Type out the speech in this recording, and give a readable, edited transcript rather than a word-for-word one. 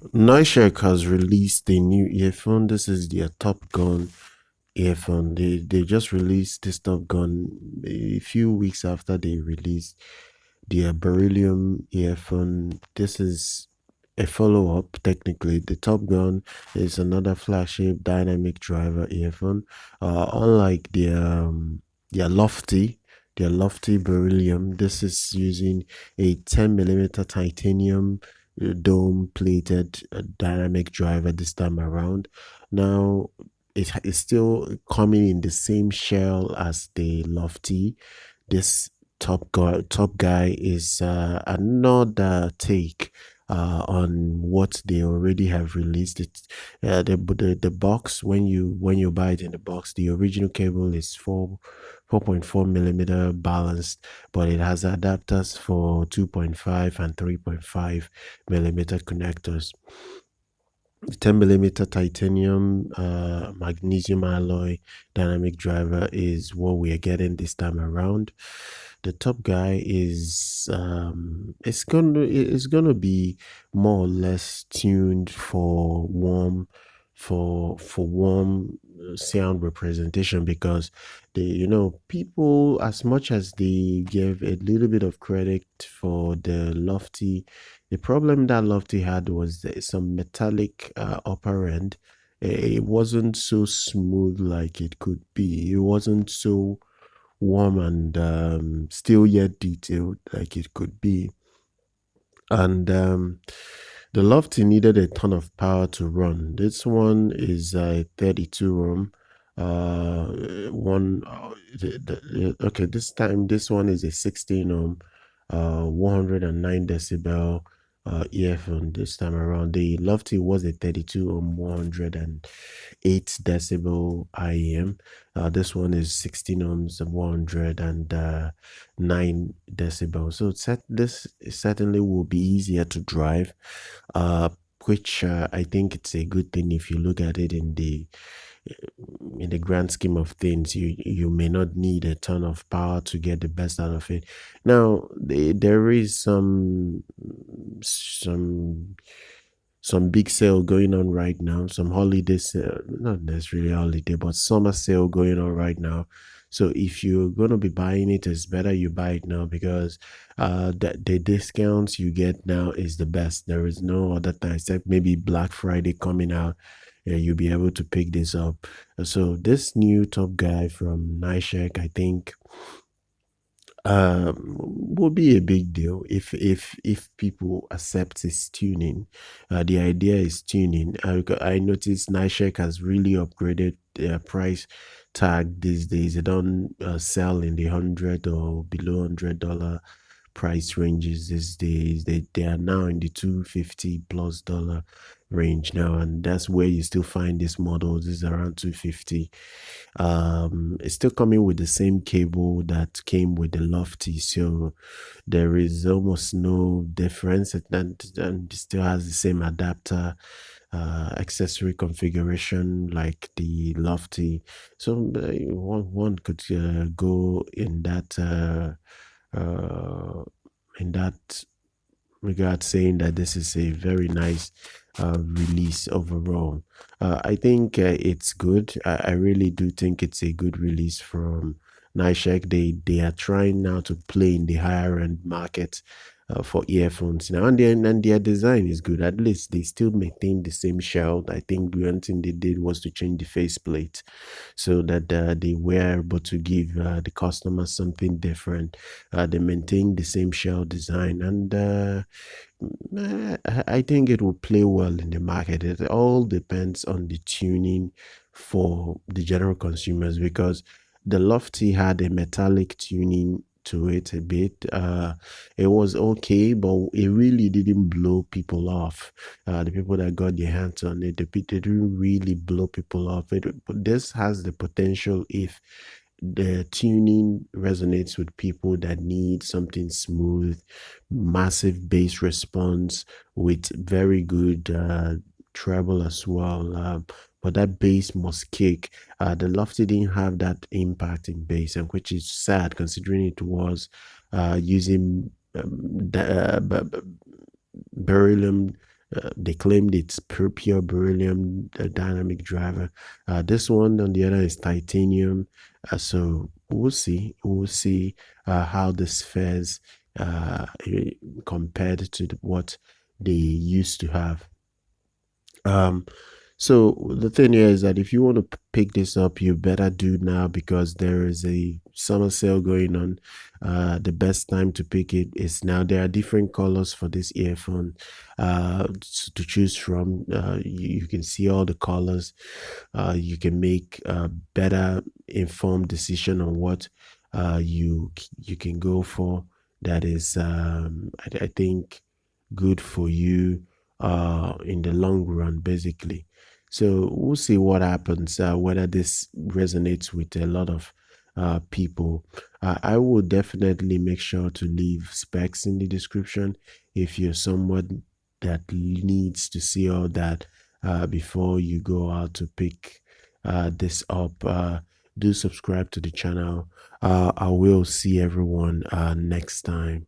NiceHCK has released a new earphone. This is their Top Gun earphone. They just released this Top Gun a few weeks after they released their Beryllium earphone. This is a follow-up. Technically, the Top Gun is another flagship dynamic driver earphone. Unlike their lofty Beryllium, this is using a 10 mm titanium dome plated dynamic driver this time around. Now it's still coming in the same shell as the lofty. This Topguy is another take on what they already have released. The box, when you buy it in the box, the original cable is 4.4 mm balanced, but it has adapters for 2.5 and 3.5 mm connectors. The 10 mm titanium magnesium alloy dynamic driver is what we are getting this time around. The Topguy is it's gonna be more or less tuned for warm sound representation, because people, as much as they give a little bit of credit for the lofty, the problem that lofty had was some metallic upper end. It wasn't so smooth like it could be. It wasn't so warm and still yet detailed like it could be. And the lofty needed a ton of power to run. This one is a 32 ohm. Okay, this time this one is a 16 ohm, 109 decibel earphone. This time around, the lofty was a 32 ohm, 108 decibel IEM. This one is 16 ohms, 109 decibels. So this certainly will be easier to drive, which I think it's a good thing if you look at it in the grand scheme of things. You may not need a ton of power to get the best out of it. Now there is some big sale going on right now, some holiday sale, not necessarily holiday, but summer sale going on right now. So if you're going to be buying it, it's better you buy it now, because the discounts you get now is the best. There is no other time except maybe Black Friday coming out. You'll be able to pick this up. So this new Topguy from NiceHCK, I think will be a big deal if people accept its tuning. The idea is tuning. I noticed NiceHCK has really upgraded their price tag these days. They don't sell in the $100 or below $100 price ranges these days. They are now in the $250+ range now, and that's where you still find these models. This is around 250. It's still coming with the same cable that came with the lofty, so there is almost no difference, and it still has the same adapter accessory configuration like the lofty. So one could go in that regard, saying that this is a very nice release overall. I think it's good. I really do think it's a good release from NiceHCK. They are trying now to play in the higher end market for earphones now, and their design is good. At least they still maintain the same shell. I think the only thing they did was to change the faceplate so that they were able to give the customer something different. They maintain the same shell design, and I think it will play well in the market. It all depends on the tuning for the general consumers, because the lofty had a metallic tuning to it a bit. It was okay, but it really didn't blow people off. The people that got their hands on it, they didn't really blow people off. But this has the potential, if the tuning resonates with people that need something smooth, massive bass response with very good treble as well. But that bass must kick. The lofty didn't have that impact in bass, and which is sad considering it was using beryllium They claimed it's pure beryllium dynamic driver. This one on the other is titanium. So we'll see. We'll see how this fares compared to what they used to have. So the thing here is that if you want to pick this up, you better do now because there is a summer sale going on. The best time to pick it is now. There are different colors for this earphone to choose from. You can see all the colors. You can make a better informed decision on what you can go for. That is, I think, good for you in the long run, basically. So we'll see what happens, whether this resonates with a lot of people. I will definitely make sure to leave specs in the description if you're someone that needs to see all that before you go out to pick this up. Do subscribe to the channel. I will see everyone next time.